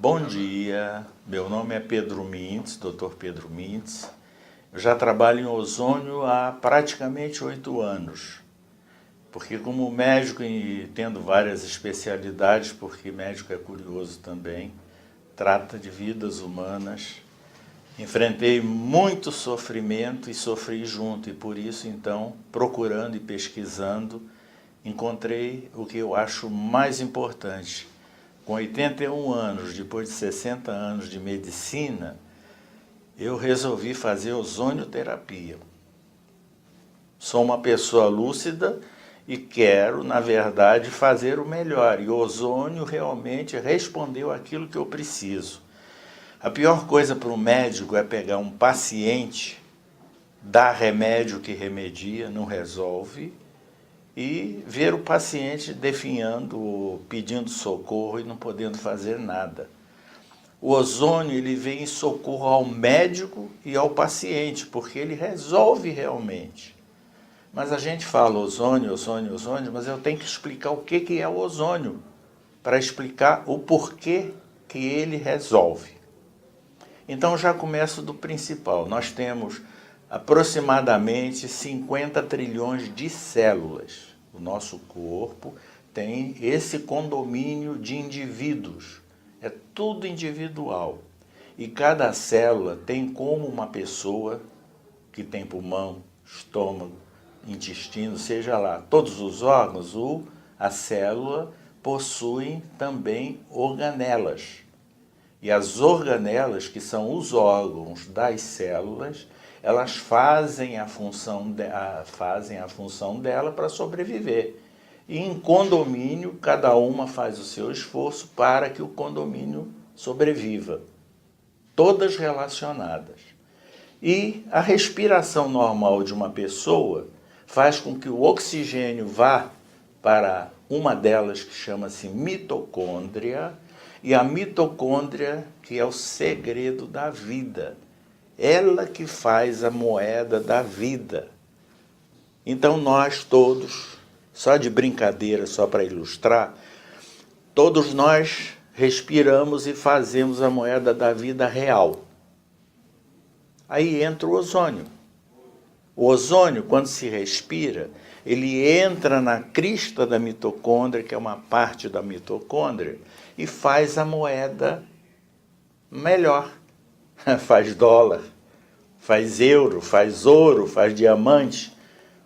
Bom dia, meu nome é Pedro Mintz, Dr. Pedro Mintz. Eu já trabalho em ozônio há praticamente 8 anos. Porque como médico e tendo várias especialidades, porque médico é curioso também, trata de vidas humanas, enfrentei muito sofrimento e sofri junto, e por isso então, procurando e pesquisando, encontrei o que eu acho mais importante. Com 81 anos, depois de 60 anos de medicina, eu resolvi fazer ozonioterapia. Sou uma pessoa lúcida e quero, na verdade, fazer o melhor. E o ozônio realmente respondeu aquilo que eu preciso. A pior coisa para um médico é pegar um paciente, dar remédio que remedia, não resolve, e ver o paciente definhando, pedindo socorro e não podendo fazer nada. O ozônio ele vem em socorro ao médico e ao paciente, porque ele resolve realmente. Mas a gente fala ozônio, ozônio, ozônio, mas eu tenho que explicar o que é o ozônio, para explicar o porquê que ele resolve. Então já começo do principal. Nós temos aproximadamente 50 trilhões de células. O nosso corpo tem esse condomínio de indivíduos. É tudo individual. E cada célula tem como uma pessoa que tem pulmão, estômago, intestino, seja lá, todos os órgãos, a célula possui também organelas. E as organelas, que são os órgãos das células, elas fazem a função dela para sobreviver. E em condomínio, cada uma faz o seu esforço para que o condomínio sobreviva. Todas relacionadas. E a respiração normal de uma pessoa faz com que o oxigênio vá para uma delas que chama-se mitocôndria, e a mitocôndria que é o segredo da vida. Ela que faz a moeda da vida. Então nós todos, só de brincadeira, só para ilustrar, todos nós respiramos e fazemos a moeda da vida real. Aí entra o ozônio. O ozônio, quando se respira, ele entra na crista da mitocôndria, que é uma parte da mitocôndria, e faz a moeda melhor. Faz dólar, faz euro, faz ouro, faz diamante,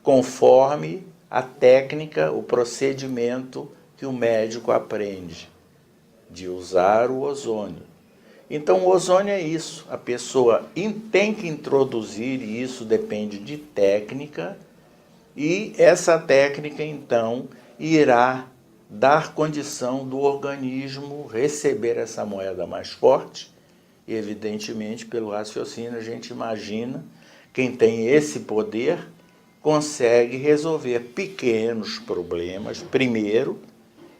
conforme a técnica, o procedimento que o médico aprende de usar o ozônio. Então o ozônio é isso, a pessoa tem que introduzir, e isso depende de técnica, e essa técnica então irá dar condição do organismo receber essa moeda mais forte, e evidentemente pelo raciocínio a gente imagina, quem tem esse poder consegue resolver pequenos problemas primeiro,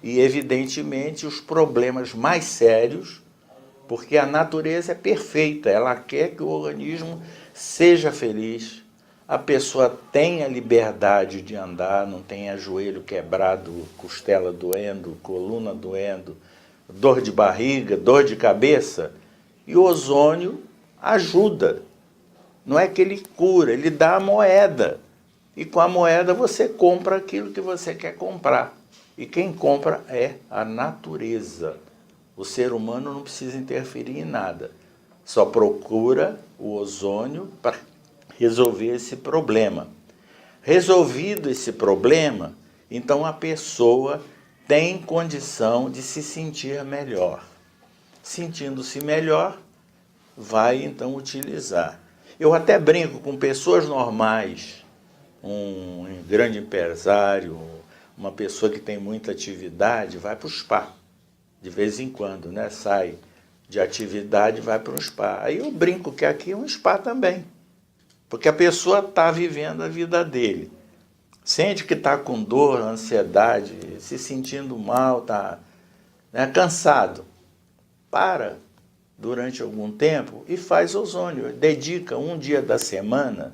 e evidentemente os problemas mais sérios, porque a natureza é perfeita, ela quer que o organismo seja feliz, a pessoa tenha liberdade de andar, não tenha joelho quebrado, costela doendo, coluna doendo, dor de barriga, dor de cabeça. E o ozônio ajuda, não é que ele cura, ele dá a moeda. E com a moeda você compra aquilo que você quer comprar. E quem compra é a natureza. O ser humano não precisa interferir em nada, só procura o ozônio para resolver esse problema. Resolvido esse problema, então a pessoa tem condição de se sentir melhor. Sentindo-se melhor, vai então utilizar. Eu até brinco com pessoas normais, um grande empresário, uma pessoa que tem muita atividade, vai para o spa. De vez em quando, né? Sai de atividade e vai para um spa. Aí eu brinco que aqui é um spa também. Porque a pessoa está vivendo a vida dele. Sente que está com dor, ansiedade, se sentindo mal, está cansado. Para durante algum tempo e faz ozônio. Dedica um dia da semana,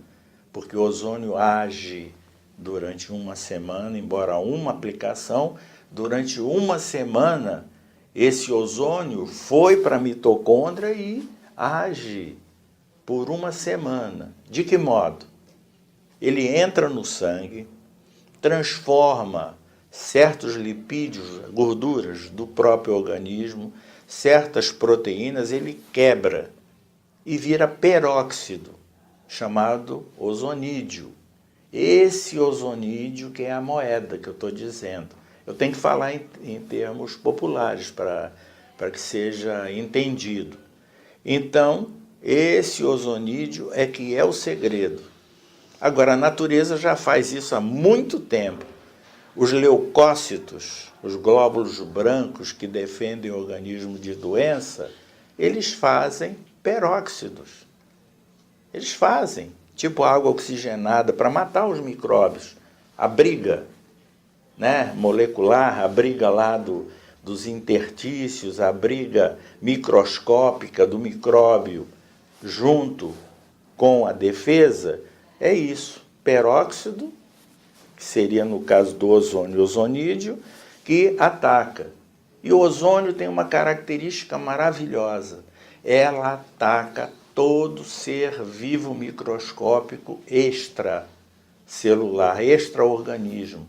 porque o ozônio age durante uma semana, embora uma aplicação, durante uma semana esse ozônio foi para a mitocôndria e age por uma semana. De que modo? Ele entra no sangue, transforma certos lipídios, gorduras do próprio organismo, certas proteínas, ele quebra e vira peróxido, chamado ozonídeo. Esse ozonídeo que é a moeda que eu estou dizendo. Eu tenho que falar em termos populares para que seja entendido. Então, esse ozonídeo é que é o segredo. Agora, a natureza já faz isso há muito tempo. Os leucócitos, os glóbulos brancos que defendem o organismo de doença, eles fazem peróxidos. Eles fazem, tipo água oxigenada, para matar os micróbios. A briga, né, molecular, a briga lá dos intertícios, a briga microscópica do micróbio junto com a defesa, é isso, peróxido, que seria no caso do ozônio, ozonídeo, que ataca. E o ozônio tem uma característica maravilhosa, ela ataca todo ser vivo microscópico extracelular, extraorganismo.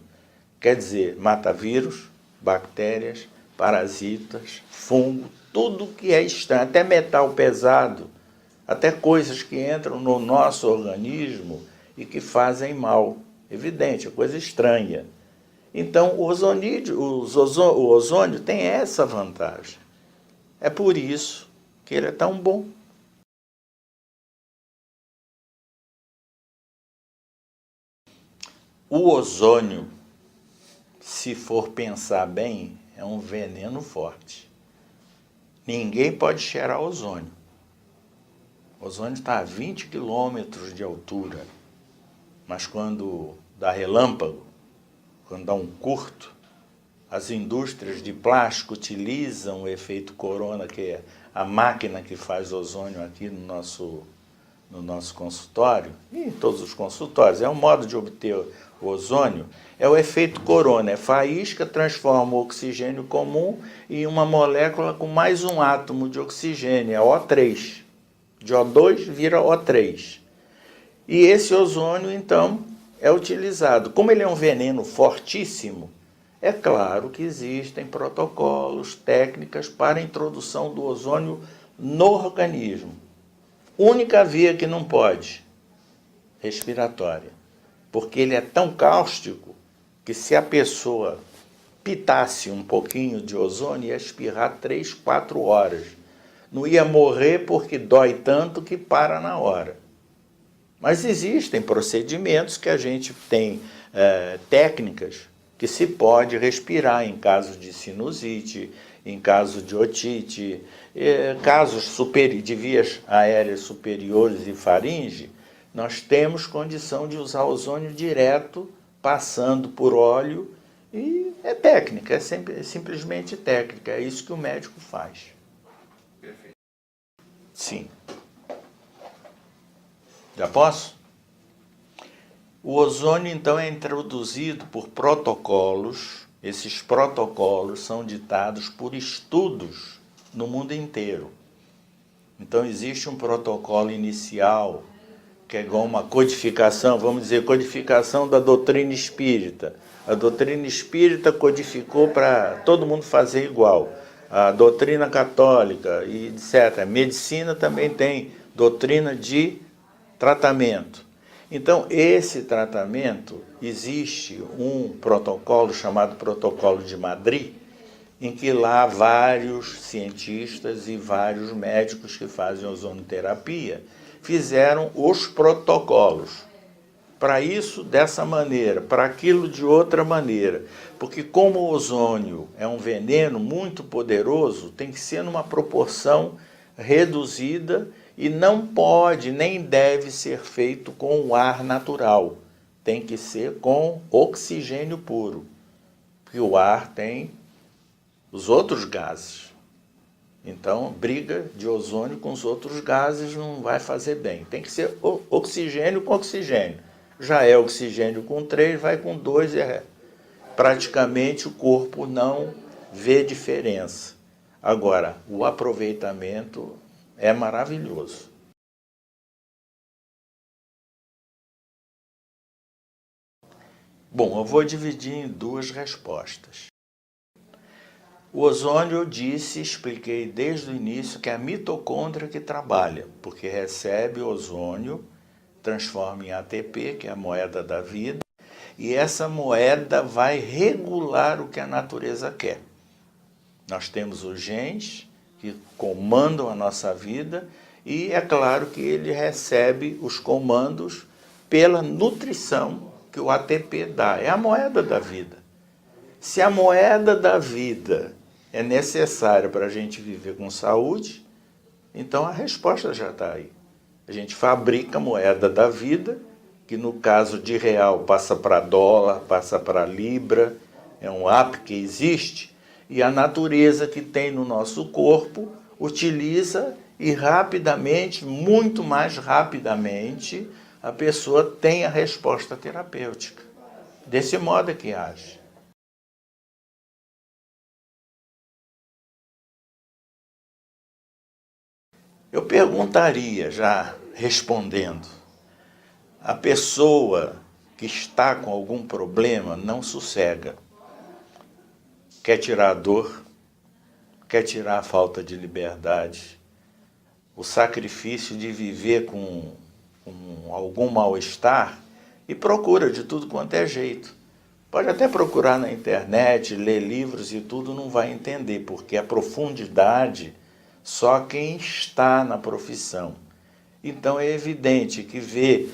Quer dizer, mata vírus, bactérias, parasitas, fungo, tudo que é estranho, até metal pesado, até coisas que entram no nosso organismo e que fazem mal. Evidente, é coisa estranha. Então, o ozônio tem essa vantagem. É por isso que ele é tão bom. O ozônio, se for pensar bem, é um veneno forte. Ninguém pode cheirar ozônio. O ozônio está a 20 quilômetros de altura, mas quando dá relâmpago, quando dá um curto, as indústrias de plástico utilizam o efeito corona, que é a máquina que faz ozônio aqui no nosso consultório, e em todos os consultórios, é um modo de obter o ozônio, é o efeito corona, é faísca, transforma o oxigênio comum em uma molécula com mais um átomo de oxigênio, é O3. De O2 vira O3. E esse ozônio, então, é utilizado. Como ele é um veneno fortíssimo, é claro que existem protocolos, técnicas para a introdução do ozônio no organismo. Única via que não pode, respiratória. Porque ele é tão cáustico que se a pessoa pitasse um pouquinho de ozônio, ia espirrar 3, 4 horas. Não ia morrer porque dói tanto que para na hora. Mas existem procedimentos que a gente tem técnicas que se pode respirar em caso de sinusite, em caso de otite, casos de vias aéreas superiores e faringe, nós temos condição de usar ozônio direto, passando por óleo, e é técnica, é simplesmente técnica, é isso que o médico faz. Perfeito. Sim. Já posso? O ozônio, então, é introduzido por protocolos. Esses protocolos são ditados por estudos no mundo inteiro. Então, existe um protocolo inicial, que é igual uma codificação, vamos dizer, codificação da doutrina espírita. A doutrina espírita codificou para todo mundo fazer igual. A doutrina católica, e etc. A medicina também tem doutrina de tratamento. Então, esse tratamento, existe um protocolo chamado Protocolo de Madrid, em que lá vários cientistas e vários médicos que fazem ozonoterapia fizeram os protocolos. Para isso, dessa maneira, para aquilo de outra maneira. Porque como o ozônio é um veneno muito poderoso, tem que ser numa proporção reduzida e não pode nem deve ser feito com o ar natural. Tem que ser com oxigênio puro. Porque o ar tem os outros gases. Então, briga de ozônio com os outros gases não vai fazer bem. Tem que ser oxigênio com oxigênio. Já é oxigênio com 3, vai com 2, praticamente o corpo não vê diferença. Agora, o aproveitamento é maravilhoso. Bom, eu vou dividir em duas respostas. O ozônio, eu expliquei desde o início que é a mitocôndria que trabalha, porque recebe ozônio, transforma em ATP, que é a moeda da vida, e essa moeda vai regular o que a natureza quer. Nós temos os genes que comandam a nossa vida e é claro que ele recebe os comandos pela nutrição que o ATP dá. É a moeda da vida. Se a moeda da vida é necessária para a gente viver com saúde, então a resposta já está aí. A gente fabrica a moeda da vida, que no caso de real passa para dólar, passa para libra, é um app que existe, e a natureza que tem no nosso corpo utiliza e rapidamente, muito mais rapidamente, a pessoa tem a resposta terapêutica. Desse modo é que age. Eu perguntaria, já respondendo, a pessoa que está com algum problema não sossega. Quer tirar a dor, quer tirar a falta de liberdade, o sacrifício de viver com algum mal-estar e procura de tudo quanto é jeito. Pode até procurar na internet, ler livros e tudo, não vai entender, porque a profundidade só quem está na profissão. Então é evidente que ver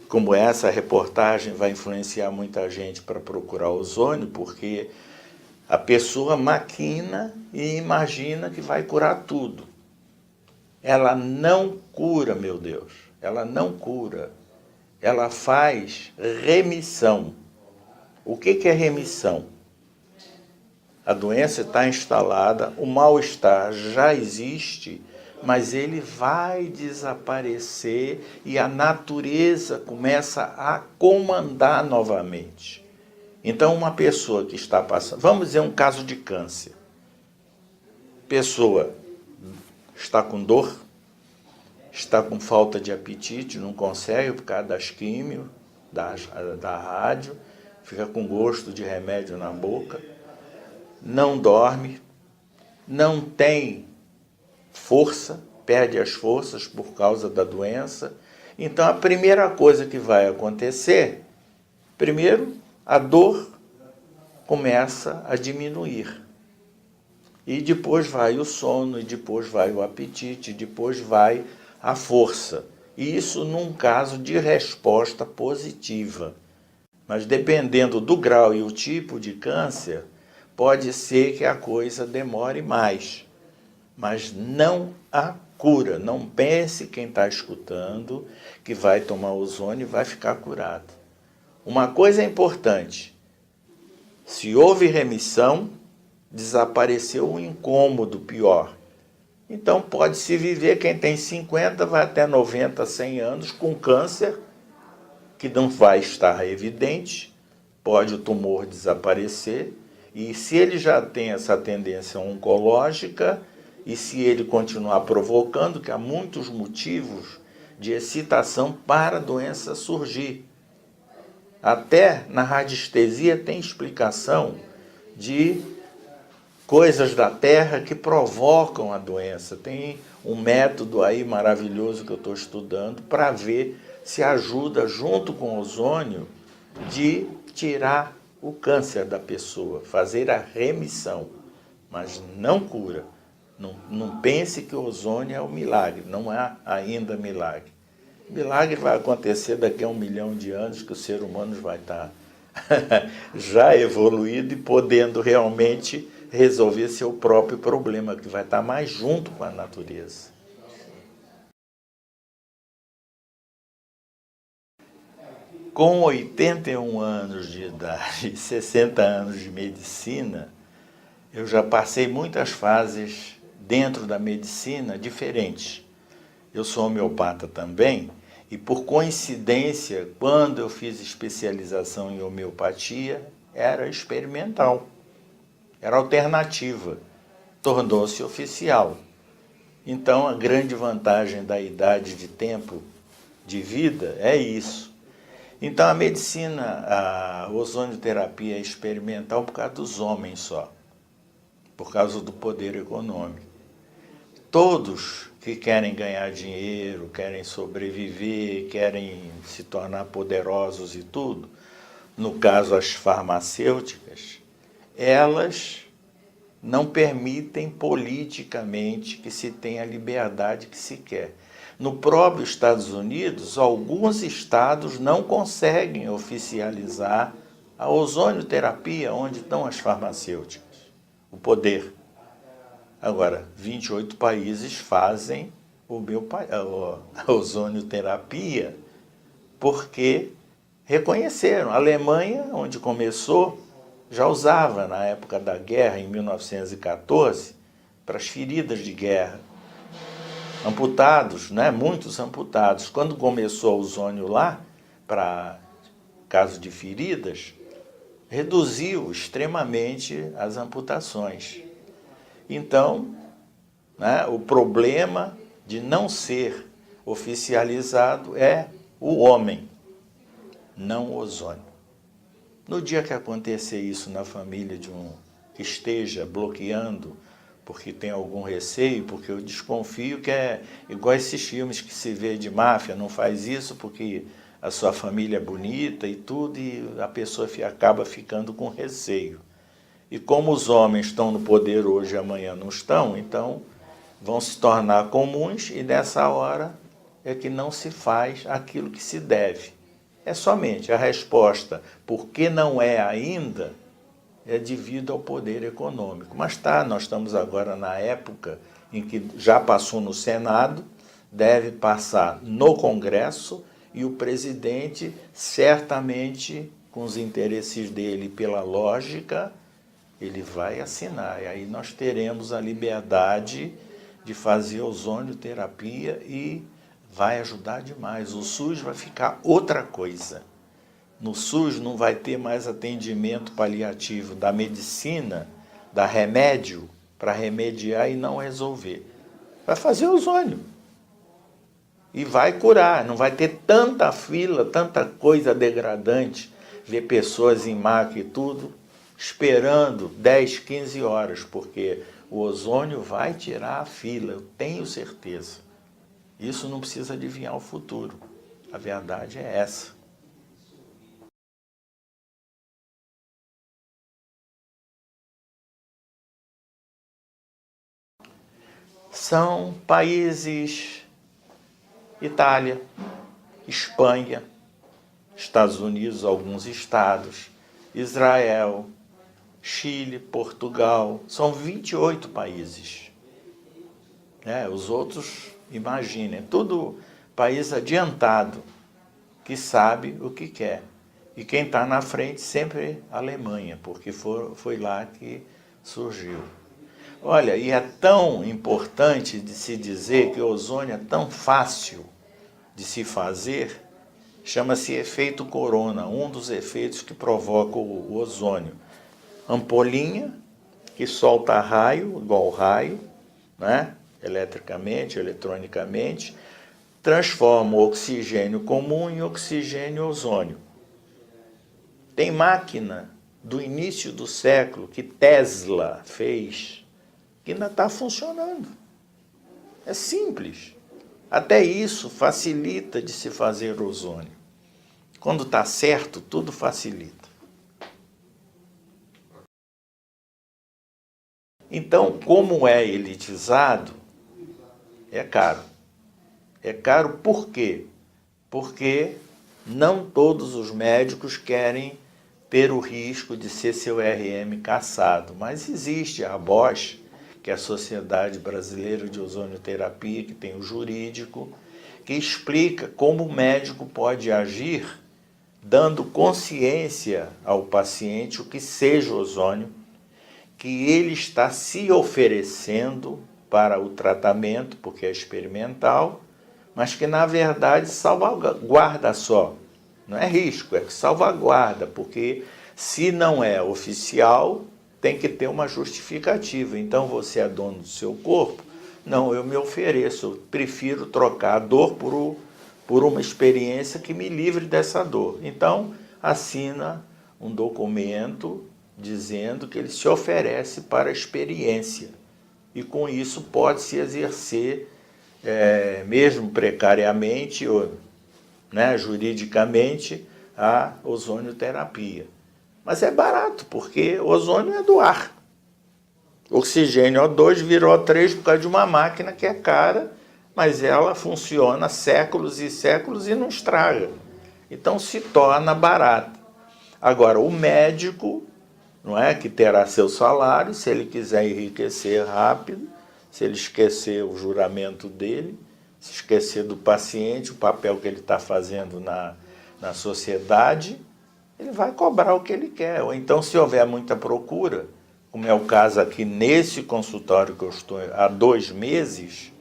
como essa reportagem vai influenciar muita gente para procurar ozônio, porque a pessoa maquina e imagina que vai curar tudo. Ela não cura, meu Deus, ela não cura. Ela faz remissão. O que é remissão? A doença está instalada, o mal-estar já existe, mas ele vai desaparecer e a natureza começa a comandar novamente. Então, uma pessoa que está passando... Vamos dizer um caso de câncer. Pessoa está com dor, está com falta de apetite, não consegue por causa das químio, da rádio, fica com gosto de remédio na boca, não dorme, não tem força, perde as forças por causa da doença. Então, a primeira coisa que vai acontecer, primeiro, a dor começa a diminuir. E depois vai o sono, e depois vai o apetite, e depois vai a força. E isso num caso de resposta positiva. Mas dependendo do grau e o tipo de câncer, pode ser que a coisa demore mais. Mas não há cura. Não pense quem está escutando que vai tomar ozônio e vai ficar curado. Uma coisa é importante. Se houve remissão, desapareceu o incômodo pior. Então pode-se viver, quem tem 50 vai até 90, 100 anos com câncer, que não vai estar evidente, pode o tumor desaparecer, e se ele já tem essa tendência oncológica, e se ele continuar provocando, que há muitos motivos de excitação para a doença surgir. Até na radiestesia tem explicação de coisas da Terra que provocam a doença. Tem um método aí maravilhoso que eu estou estudando para ver se ajuda, junto com o ozônio, de tirar o câncer da pessoa, fazer a remissão, mas não cura. Não pense que o ozônio é um milagre, não há ainda milagre. Milagre vai acontecer daqui a 1 milhão de anos, que o ser humano vai estar já evoluído e podendo realmente resolver seu próprio problema, que vai estar mais junto com a natureza. Com 81 anos de idade e 60 anos de medicina, eu já passei muitas fases dentro da medicina diferentes. Eu sou homeopata também, e por coincidência, quando eu fiz especialização em homeopatia, era experimental, era alternativa. tornou-se oficial. Então, a grande vantagem da idade de tempo de vida é isso. Então, a medicina, a ozonioterapia é experimental por causa dos homens só, por causa do poder econômico. Todos que querem ganhar dinheiro, querem sobreviver, querem se tornar poderosos e tudo, no caso as farmacêuticas, elas não permitem politicamente que se tenha a liberdade que se quer. No próprio Estados Unidos, alguns estados não conseguem oficializar a ozonioterapia, onde estão as farmacêuticas, o poder. Agora, 28 países fazem a ozonioterapia porque reconheceram. A Alemanha, onde começou, já usava na época da guerra, em 1914, para as feridas de guerra. Amputados, né? Muitos amputados. Quando começou o ozônio lá, para caso de feridas, reduziu extremamente as amputações. Então, né, o problema de não ser oficializado é o homem, não o ozônio. No dia que acontecer isso na família de um que esteja bloqueando, porque tem algum receio, porque eu desconfio que é igual esses filmes que se vê de máfia, não faz isso porque a sua família é bonita e tudo, e a pessoa acaba ficando com receio. E como os homens estão no poder hoje e amanhã não estão, então vão se tornar comuns e nessa hora é que não se faz aquilo que se deve. É somente a resposta, por que não é ainda, é devido ao poder econômico. Mas nós estamos agora na época em que já passou no Senado, deve passar no Congresso e o presidente, certamente, com os interesses dele pela lógica, ele vai assinar. E aí nós teremos a liberdade de fazer ozonioterapia e vai ajudar demais. O SUS vai ficar outra coisa. No SUS não vai ter mais atendimento paliativo da medicina, da remédio, para remediar e não resolver. Vai fazer ozônio. E vai curar. Não vai ter tanta fila, tanta coisa degradante, ver pessoas em maca e tudo, esperando 10, 15 horas, porque o ozônio vai tirar a fila, eu tenho certeza. Isso não precisa adivinhar o futuro. A verdade é essa. São países Itália, Espanha, Estados Unidos, alguns estados, Israel, Chile, Portugal, são 28 países. Os outros, imaginem, tudo país adiantado, que sabe o que quer. E quem está na frente sempre é a Alemanha, porque foi lá que surgiu. Olha, e é tão importante de se dizer que o ozônio é tão fácil de se fazer, chama-se efeito corona, um dos efeitos que provoca o ozônio. Ampolinha, que solta raio, igual raio, né? Eletricamente, eletronicamente, transforma o oxigênio comum em oxigênio ozônio. Tem máquina do início do século que Tesla fez, que ainda está funcionando. É simples. Até isso facilita de se fazer ozônio. Quando está certo, tudo facilita. Então, como é elitizado, é caro. É caro por quê? Porque não todos os médicos querem ter o risco de ser seu RM cassado, mas existe a Bosch, que é a Sociedade Brasileira de Ozonioterapia, que tem o jurídico, que explica como o médico pode agir, dando consciência ao paciente o que seja ozônio, que ele está se oferecendo para o tratamento, porque é experimental, mas que na verdade salvaguarda só. Não é risco, é salvaguarda, porque se não é oficial, tem que ter uma justificativa. Então, você é dono do seu corpo? Não, eu me ofereço, eu prefiro trocar a dor por uma experiência que me livre dessa dor. Então, assina um documento dizendo que ele se oferece para a experiência. E com isso pode-se exercer, mesmo precariamente, ou, né, juridicamente, a ozonioterapia. Mas é barato, porque ozônio é do ar. Oxigênio O2 virou O3 por causa de uma máquina que é cara, mas ela funciona séculos e séculos e não estraga. Então se torna barato. Agora, o médico, não é, que terá seu salário, se ele quiser enriquecer rápido, se ele esquecer o juramento dele, se esquecer do paciente, o papel que ele está fazendo na sociedade, ele vai cobrar o que ele quer. Ou então, se houver muita procura, como é o caso aqui nesse consultório que eu estou há 2 meses,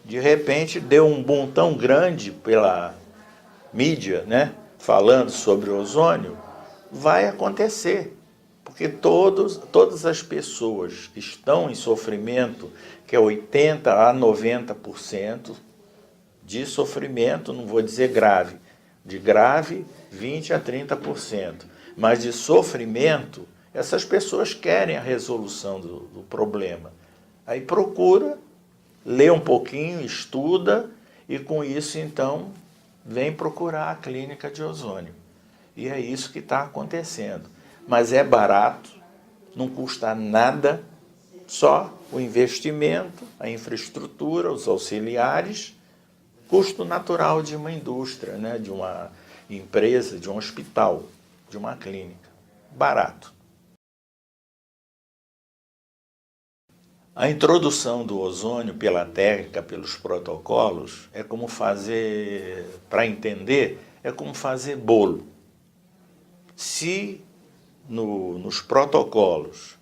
de repente deu um boom tão grande pela mídia, né, falando sobre o ozônio, vai acontecer. Porque todas as pessoas que estão em sofrimento, que é 80% a 90% de sofrimento, não vou dizer grave, de grave 20% a 30%, mas de sofrimento, essas pessoas querem a resolução do problema. Aí procura, lê um pouquinho, estuda e com isso então vem procurar a clínica de ozônio. E é isso que está acontecendo. Mas é barato, não custa nada, só o investimento, a infraestrutura, os auxiliares, custo natural de uma indústria, né, de uma empresa, de um hospital, de uma clínica. Barato. A introdução do ozônio pela técnica, pelos protocolos, é como fazer, para entender, é como fazer bolo. Se nos protocolos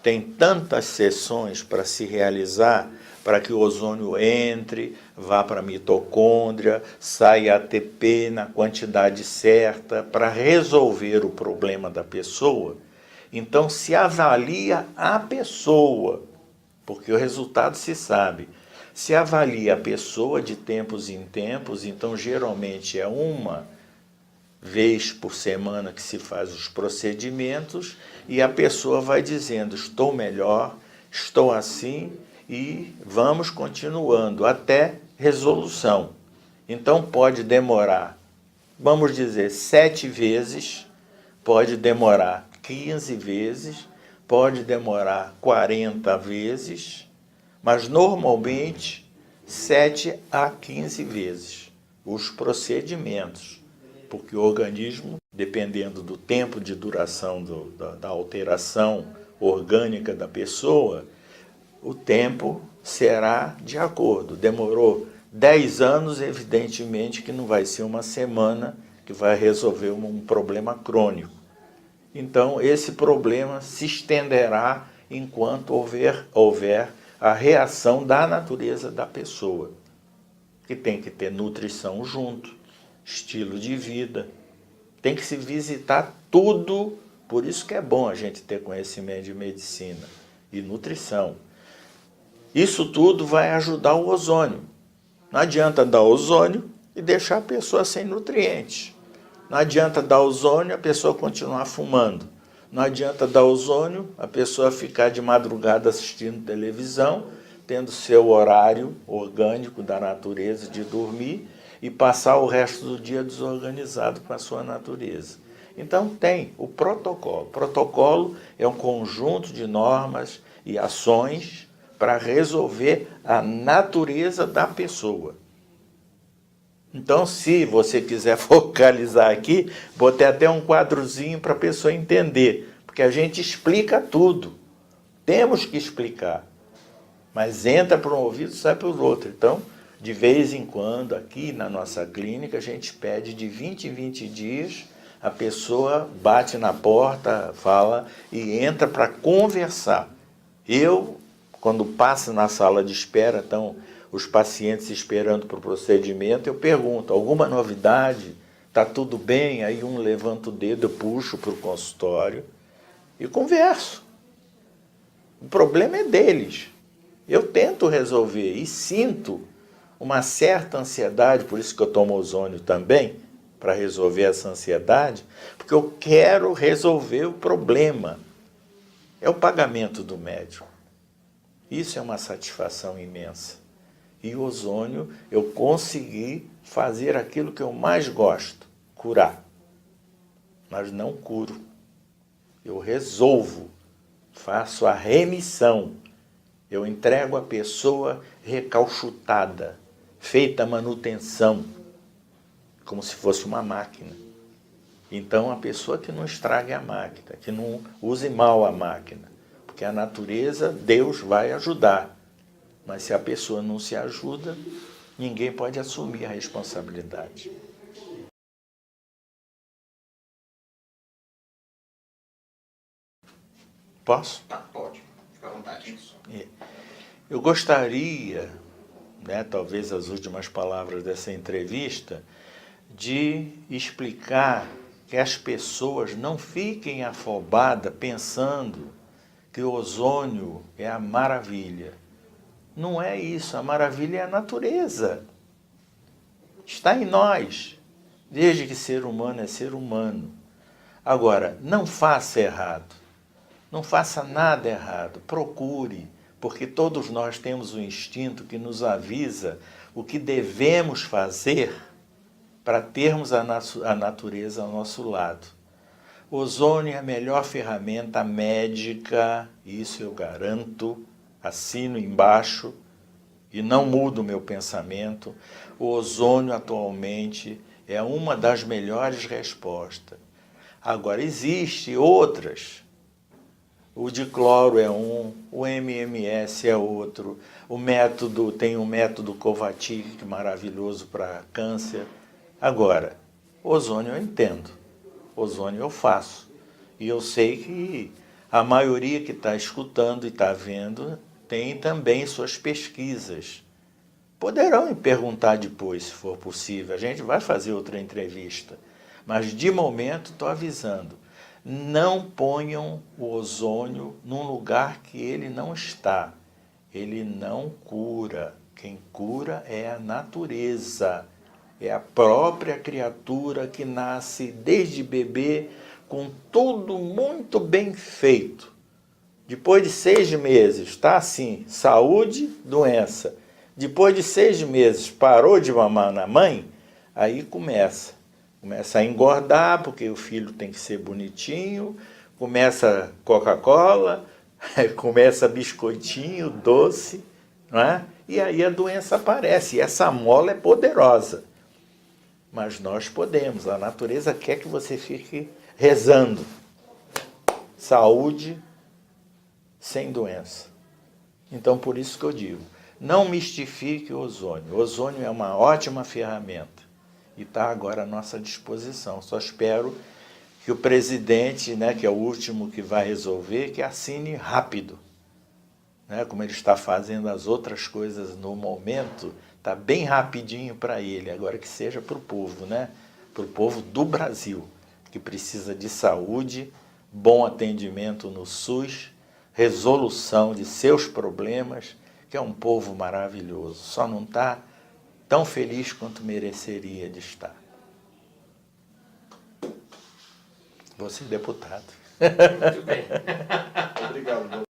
tem tantas sessões para se realizar, para que o ozônio entre, vá para a mitocôndria, saia ATP na quantidade certa, para resolver o problema da pessoa, então se avalia a pessoa, porque o resultado se sabe. Se avalia a pessoa de tempos em tempos, então geralmente é uma vez por semana que se faz os procedimentos e a pessoa vai dizendo, estou melhor, estou assim e vamos continuando até resolução. Então pode demorar, vamos dizer, 7 vezes, pode demorar 15 vezes, pode demorar 40 vezes, mas normalmente 7 a 15 vezes os procedimentos. Porque o organismo, dependendo do tempo de duração da alteração orgânica da pessoa, o tempo será de acordo. Demorou 10 anos, evidentemente que não vai ser uma semana que vai resolver um problema crônico. Então, esse problema se estenderá enquanto houver a reação da natureza da pessoa, que tem que ter nutrição junto, estilo de vida, tem que se visitar tudo, por isso que é bom a gente ter conhecimento de medicina e nutrição. Isso tudo vai ajudar o ozônio. Não adianta dar ozônio e deixar a pessoa sem nutrientes. Não adianta dar ozônio e a pessoa continuar fumando. Não adianta dar ozônio, a pessoa ficar de madrugada assistindo televisão, tendo seu horário orgânico da natureza de dormir, e passar o resto do dia desorganizado com a sua natureza. Então tem o protocolo. O protocolo é um conjunto de normas e ações para resolver a natureza da pessoa. Então, se você quiser focalizar aqui, botei até um quadrozinho para a pessoa entender, porque a gente explica tudo. Temos que explicar, mas entra por um ouvido e sai pelo outro. Então, de vez em quando, aqui na nossa clínica, a gente pede de 20 em 20 dias, a pessoa bate na porta, fala e entra para conversar. Eu, quando passo na sala de espera, estão os pacientes esperando para o procedimento, eu pergunto, alguma novidade? Está tudo bem? Aí um levanta o dedo, eu puxo para o consultório e converso. O problema é deles. Eu tento resolver e sinto uma certa ansiedade, por isso que eu tomo ozônio também, para resolver essa ansiedade, porque eu quero resolver o problema. É o pagamento do médico. Isso é uma satisfação imensa. E o ozônio, eu consegui fazer aquilo que eu mais gosto, curar. Mas não curo. Eu resolvo, faço a remissão. Eu entrego a pessoa recalchutada, feita a manutenção, como se fosse uma máquina. Então, a pessoa que não estrague a máquina, que não use mal a máquina, porque a natureza, Deus vai ajudar. Mas se a pessoa não se ajuda, ninguém pode assumir a responsabilidade. Posso? Tá, pode. Fica à vontade. Eu gostaria, né, talvez as últimas palavras dessa entrevista, de explicar que as pessoas não fiquem afobadas pensando que o ozônio é a maravilha. Não é isso, a maravilha é a natureza. Está em nós, desde que ser humano é ser humano. Agora, não faça errado, não faça nada errado, procure, porque todos nós temos um instinto que nos avisa o que devemos fazer para termos a natureza ao nosso lado. O ozônio é a melhor ferramenta médica, isso eu garanto, assino embaixo e não mudo o meu pensamento. O ozônio atualmente é uma das melhores respostas. Agora, existem outras. O dicloro é um, o MMS é outro, tem um método Kovacic maravilhoso para câncer. Agora, ozônio eu entendo, ozônio eu faço. E eu sei que a maioria que está escutando e está vendo tem também suas pesquisas. Poderão me perguntar depois, se for possível. A gente vai fazer outra entrevista. Mas, de momento, estou avisando. Não ponham o ozônio num lugar que ele não está. Ele não cura. Quem cura é a natureza. É a própria criatura que nasce desde bebê com tudo muito bem feito. Depois de 6 meses, está assim, saúde, doença. Depois de 6 meses, parou de mamar na mãe, aí começa a engordar, porque o filho tem que ser bonitinho, começa Coca-Cola, começa biscoitinho, doce, não é? E aí a doença aparece, e essa mola é poderosa. Mas nós podemos, a natureza quer que você fique rezando. Saúde sem doença. Então, por isso que eu digo, não mistifique o ozônio. O ozônio é uma ótima ferramenta e está agora à nossa disposição. Só espero que o presidente, né, que é o último que vai resolver, que assine rápido. Né, como ele está fazendo as outras coisas no momento, está bem rapidinho para ele. Agora que seja para o povo, né? Para o povo do Brasil, que precisa de saúde, bom atendimento no SUS, resolução de seus problemas, que é um povo maravilhoso. Só não está tão feliz quanto mereceria de estar. Vou ser deputado. Muito bem. Obrigado.